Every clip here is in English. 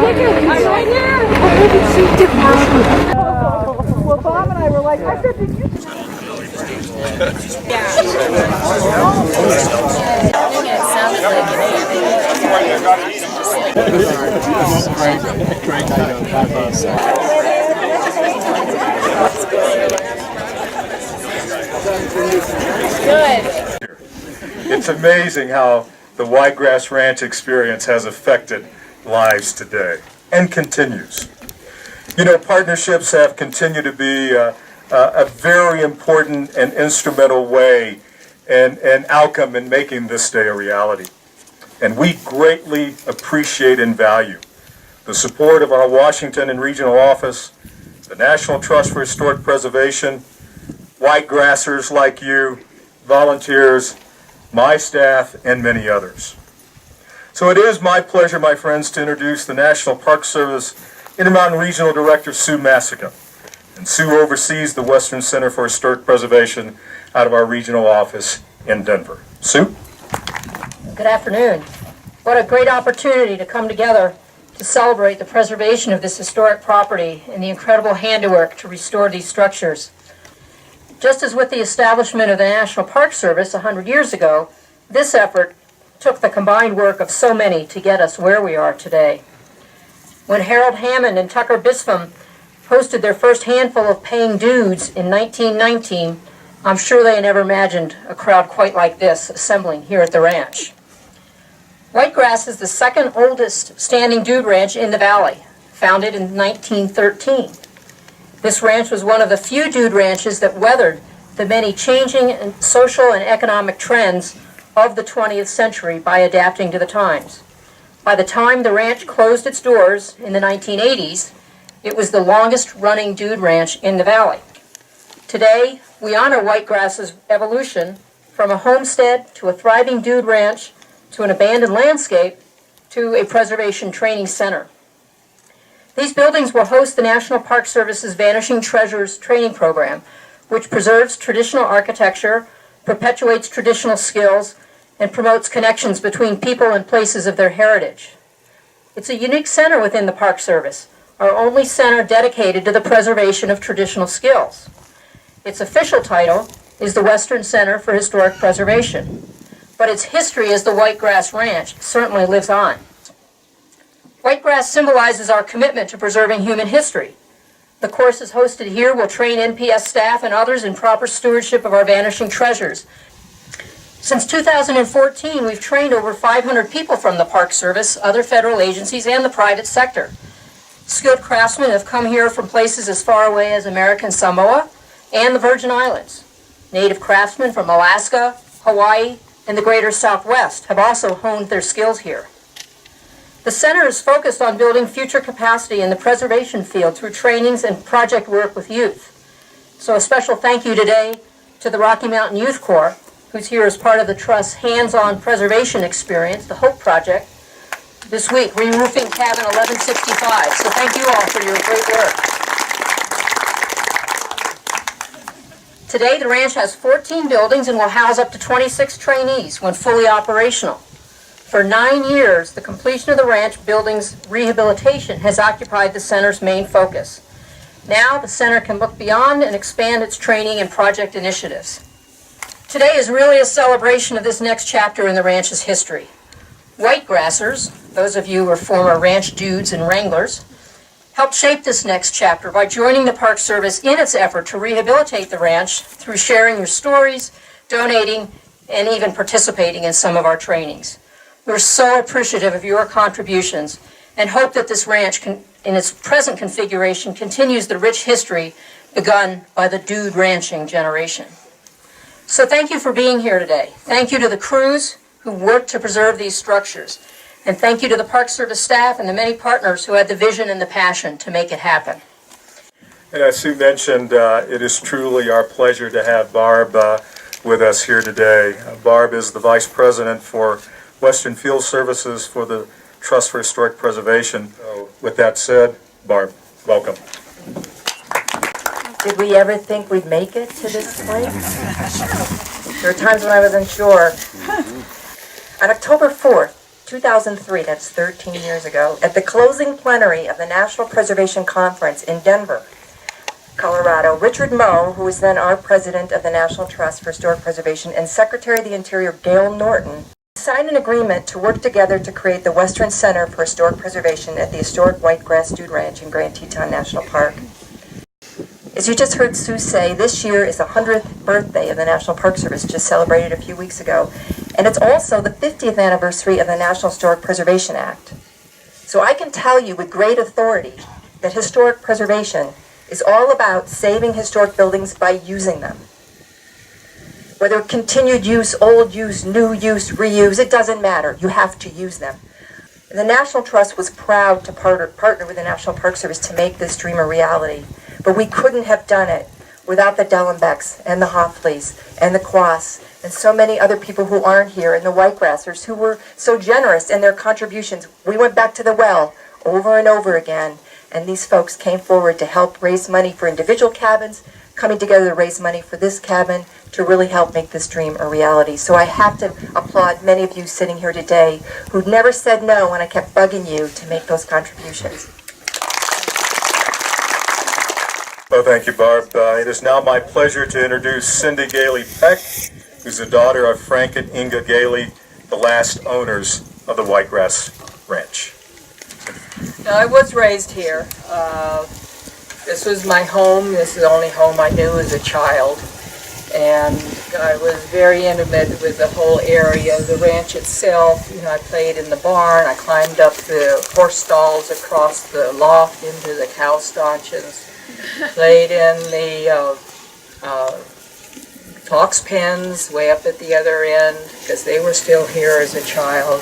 I'm right here. Well, Bob and I were like, I said, did you? It's amazing how the Whitegrass Ranch experience has affected lives today and continues. You know, partnerships have continued to be a very important and instrumental way and outcome in making this day a reality. And we greatly appreciate and value the support of our Washington and regional office, the National Trust for Historic Preservation, Whitegrassers like you, volunteers, my staff, and many others. So it is my pleasure, my friends, to introduce the National Park Service Intermountain Regional Director, Sue Massica. And Sue oversees the Western Center for Historic Preservation out of our regional office in Denver. Sue? Good afternoon. What a great opportunity to come together to celebrate the preservation of this historic property and the incredible handiwork to restore these structures. Just as with the establishment of the National Park Service 100 years ago, this effort took the combined work of so many to get us where we are today. When Harold Hammond and Tucker Bispham hosted their first handful of paying dues in 1919, I'm sure they never imagined a crowd quite like this assembling here at the ranch. Whitegrass is the second oldest standing dude ranch in the valley, founded in 1913. This ranch was one of the few dude ranches that weathered the many changing social and economic trends of the 20th century by adapting to the times. By the time the ranch closed its doors in the 1980s, it was the longest running dude ranch in the valley. Today, we honor Whitegrass's evolution from a homestead to a thriving dude ranch to an abandoned landscape to a preservation training center. These buildings will host the National Park Service's Vanishing Treasures training program, which preserves traditional architecture, perpetuates traditional skills, and promotes connections between people and places of their heritage. It's a unique center within the Park Service, our only center dedicated to the preservation of traditional skills. Its official title is the Western Center for Historic Preservation, but its history as the Whitegrass Ranch certainly lives on. Whitegrass symbolizes our commitment to preserving human history. The courses hosted here will train NPS staff and others in proper stewardship of our vanishing treasures. Since 2014, we've trained over 500 people from the Park Service, other federal agencies, and the private sector. Skilled craftsmen have come here from places as far away as American Samoa and the Virgin Islands. Native craftsmen from Alaska, Hawaii, and the greater Southwest have also honed their skills here. The center is focused on building future capacity in the preservation field through trainings and project work with youth. So a special thank you today to the Rocky Mountain Youth Corps, who's here as part of the Trust's hands-on preservation experience, the HOPE Project, this week, re-roofing cabin 1165. So thank you all for your great work. Today, the ranch has 14 buildings and will house up to 26 trainees when fully operational. For 9 years, the completion of the ranch building's rehabilitation has occupied the center's main focus. Now, the center can look beyond and expand its training and project initiatives. Today is really a celebration of this next chapter in the ranch's history. Whitegrassers, those of you who are former ranch dudes and wranglers, helped shape this next chapter by joining the Park Service in its effort to rehabilitate the ranch through sharing your stories, donating, and even participating in some of our trainings. We're so appreciative of your contributions and hope that this ranch, in its present configuration, continues the rich history begun by the dude ranching generation. So thank you for being here today. Thank you to the crews who worked to preserve these structures. And thank you to the Park Service staff and the many partners who had the vision and the passion to make it happen. And as Sue mentioned, it is truly our pleasure to have Barb with us here today. Barb is the Vice President for Western Field Services for the Trust for Historic Preservation. So with that said, Barb, welcome. Did we ever think we'd make it to this place? There were times when I was unsure. On October 4th, 2003, that's 13 years ago, at the closing plenary of the National Preservation Conference in Denver, Colorado, Richard Moe, who was then our president of the National Trust for Historic Preservation, and Secretary of the Interior Gail Norton, signed an agreement to work together to create the Western Center for Historic Preservation at the historic Whitegrass Dude Ranch in Grand Teton National Park. As you just heard Sue say, this year is the 100th birthday of the National Park Service, just celebrated a few weeks ago, and it's also the 50th anniversary of the National Historic Preservation Act. So I can tell you with great authority that historic preservation is all about saving historic buildings by using them. Whether continued use, old use, new use, reuse, it doesn't matter. You have to use them. The National Trust was proud to partner with the National Park Service to make this dream a reality. But we couldn't have done it without the Dellenbecks and the Hoffleys and the Quass and so many other people who aren't here, and the Whitegrassers who were so generous in their contributions. We went back to the well over and over again, and these folks came forward to help raise money for individual cabins, coming together to raise money for this cabin to really help make this dream a reality. So I have to applaud many of you sitting here today who never said no when I kept bugging you to make those contributions. Well, thank you, Barb. It is now my pleasure to introduce Cindy Gailey Peck, who's the daughter of Frank and Inga Gailey, the last owners of the Whitegrass Ranch. Now, I was raised here. This was my home. This is the only home I knew as a child. And I was very intimate with the whole area. The ranch itself, I played in the barn. I climbed up the horse stalls across the loft into the cow stanchions. Played in the fox pens way up at the other end because they were still here as a child.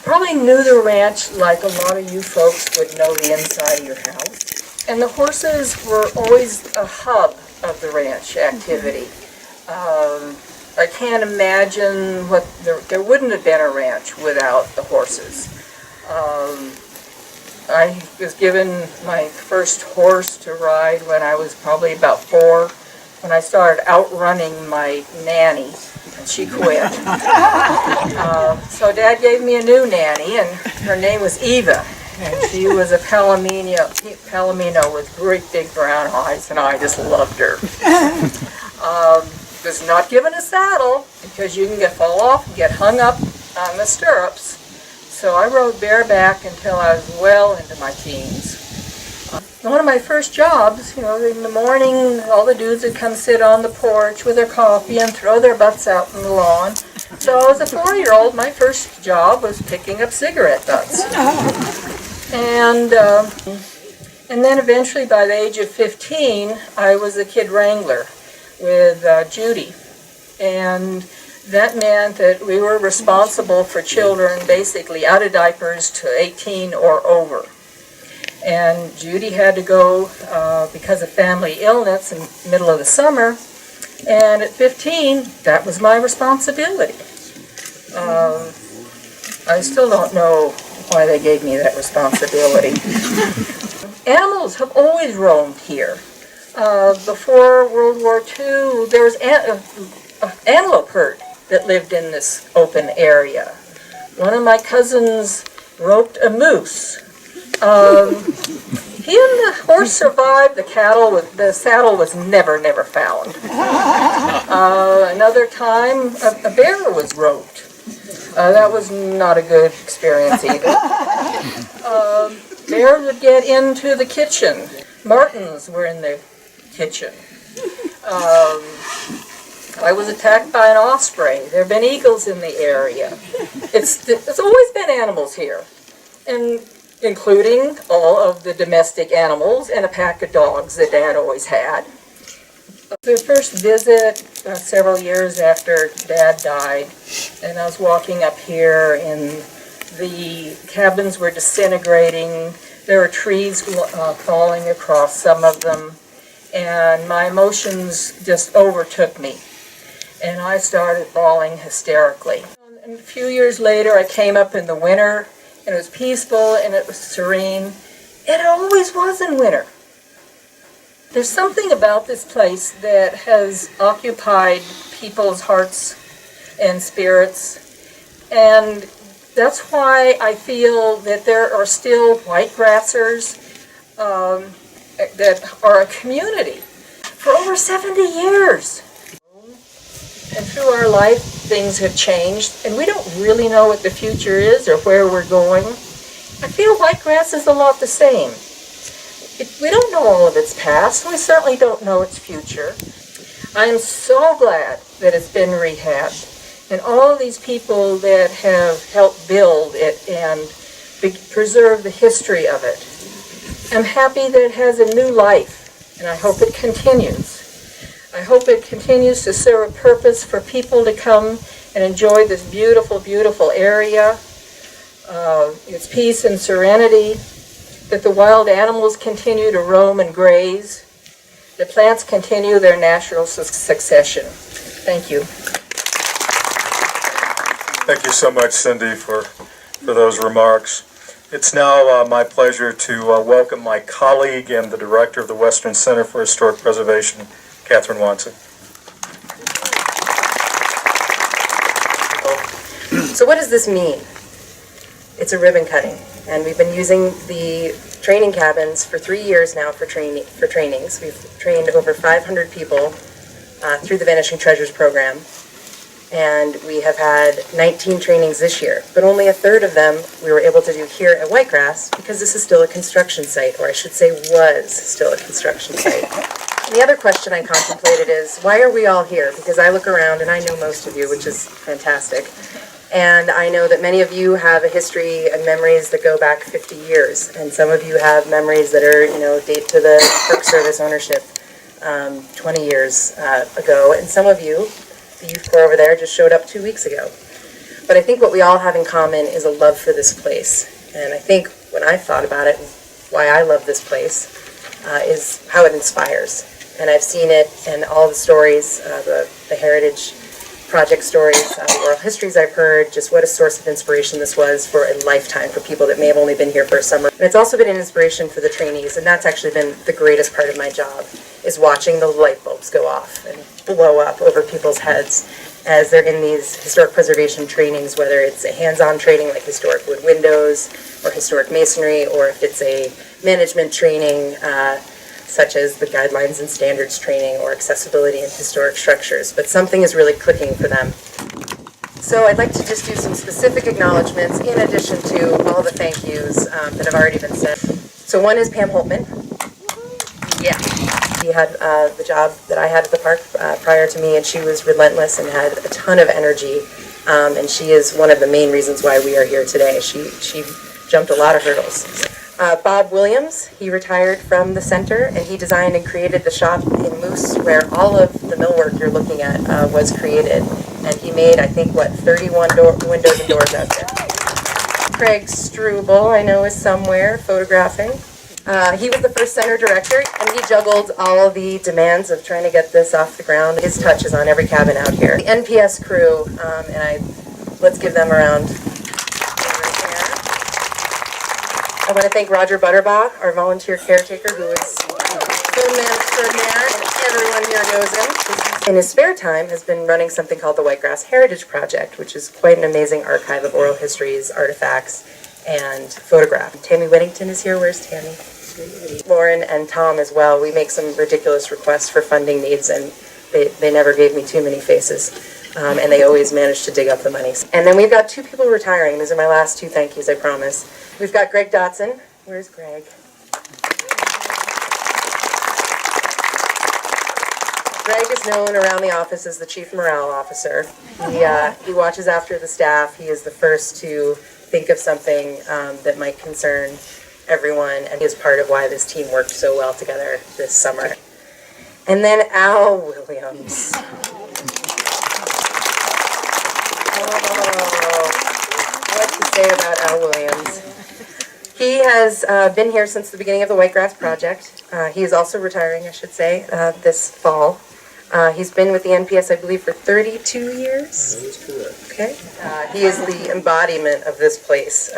Probably knew the ranch like a lot of you folks would know the inside of your house. And the horses were always a hub of the ranch activity. I can't imagine there wouldn't have been a ranch without the horses. I was given my first horse to ride when I was probably about 4, when I started outrunning my nanny, and she quit. So Dad gave me a new nanny, and her name was Eva, and she was a Palomino with great big brown eyes, and I just loved her. Was not given a saddle, because you can fall off and get hung up on the stirrups. So I rode bareback until I was well into my teens. One of my first jobs, in the morning, all the dudes would come sit on the porch with their coffee and throw their butts out on the lawn. So as a 4-year-old, my first job was picking up cigarette butts. And then eventually, by the age of 15, I was a kid wrangler with Judy. And that meant that we were responsible for children basically out of diapers to 18 or over. And Judy had to go because of family illness in the middle of the summer. And at 15, that was my responsibility. I still don't know why they gave me that responsibility. Animals have always roamed here. Before World War II, there was an antelope herd that lived in this open area. One of my cousins roped a moose. He and the horse survived. The saddle was never found. Another time, a bear was roped. That was not a good experience either. Bears would get into the kitchen. Martins were in the kitchen. I was attacked by an osprey. There have been eagles in the area. It's always been animals here, and including all of the domestic animals and a pack of dogs that Dad always had. The first visit, several years after Dad died, and I was walking up here, and the cabins were disintegrating. There were trees falling across some of them, and my emotions just overtook me. And I started bawling hysterically. And a few years later, I came up in the winter, and it was peaceful, and it was serene. It always was in winter. There's something about this place that has occupied people's hearts and spirits, and That's why I feel that there are still whitegrassers that are a community for over 70 years. And through our life, things have changed, and we don't really know what the future is or where we're going. I feel whitegrass is a lot the same. We don't know all of its past, and we certainly don't know its future. I am so glad that it's been rehabbed, and all of these people that have helped build it and preserve the history of it. I'm happy that it has a new life, and I hope it continues. I hope it continues to serve a purpose for people to come and enjoy this beautiful, beautiful area, its peace and serenity, that the wild animals continue to roam and graze, the plants continue their natural succession. Thank you. Thank you so much, Cindy, for those remarks. It's now my pleasure to welcome my colleague and the director of the Western Center for Historic Preservation, Catherine Watson. So what does this mean? It's a ribbon cutting, and we've been using the training cabins for 3 years now for trainings. We've trained over 500 people through the Vanishing Treasures program, and we have had 19 trainings this year, but only a third of them we were able to do here at Whitegrass because this is still a construction site, or I should say was still a construction site. And the other question I contemplated is, why are we all here? Because I look around and I know most of you, which is fantastic. And I know that many of you have a history and memories that go back 50 years. And some of you have memories that are, date to the Park Service ownership 20 years ago. And some of you, the youth corps over there, just showed up 2 weeks ago. But I think what we all have in common is a love for this place. And I think when I thought about it, why I love this place is how it inspires. And I've seen it in all the stories, the heritage project stories, oral histories I've heard, just what a source of inspiration this was for a lifetime for people that may have only been here for a summer. And it's also been an inspiration for the trainees, and that's actually been the greatest part of my job, is watching the light bulbs go off and blow up over people's heads as they're in these historic preservation trainings, whether it's a hands-on training like historic wood windows or historic masonry, or if it's a management training such as the guidelines and standards training or accessibility in historic structures. But something is really clicking for them. So I'd like to just do some specific acknowledgments in addition to all the thank yous that have already been said. So one is Pam Holtman. Yeah. She had the job that I had at the park prior to me, and she was relentless and had a ton of energy. And she is one of the main reasons why we are here today. She jumped a lot of hurdles. Bob Williams, he retired from the center, and he designed and created the shop in Moose where all of the millwork you're looking at was created. And he made, I think, 31 windows and doors out there. Craig Struble, I know, is somewhere photographing. He was the first center director, and he juggled all the demands of trying to get this off the ground. His touch is on every cabin out here. The NPS crew, let's give them a round. I want to thank Roger Butterbaugh, our volunteer caretaker, who is man extraordinaire, and everyone here knows him. In his spare time, has been running something called the Whitegrass Heritage Project, which is quite an amazing archive of oral histories, artifacts, and photographs. Tammy Whittington is here. Where's Tammy? Lauren and Tom as well. We make some ridiculous requests for funding needs, and they never gave me too many faces. And they always manage to dig up the money. And then we've got 2 people retiring. These are my last 2 thank yous, I promise. We've got Greg Dotson. Where's Greg? Greg is known around the office as the Chief Morale Officer. He watches after the staff. He is the first to think of something that might concern everyone, and he is part of why this team worked so well together this summer. And then Al Williams. What to say about Al Williams? He has been here since the beginning of the Whitegrass Project. He is also retiring, I should say, this fall. He's been with the NPS, I believe, for 32 years. That is correct. Okay. He is the embodiment of this place.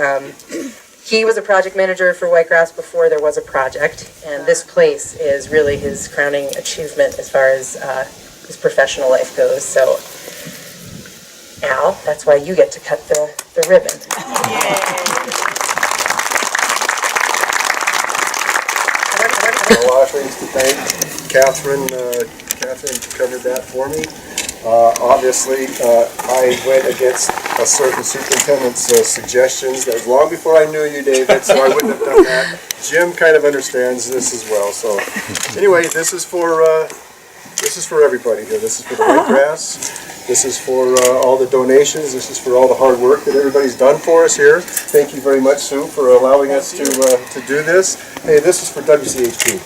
He was a project manager for Whitegrass before there was a project, and this place is really his crowning achievement as far as his professional life goes. So Al, that's why you get to cut the ribbon. A lot of things to thank. Catherine covered that for me. Obviously, I went against a certain superintendent's suggestions. That was long before I knew you, David, so I wouldn't have done that. Jim kind of understands this as well. So anyway, this is for everybody here. This is for the Whitegrass. This is for all the donations. This is for all the hard work that everybody's done for us here. Thank you very much, Sue, for allowing us to do this. Hey, this is for WCHP.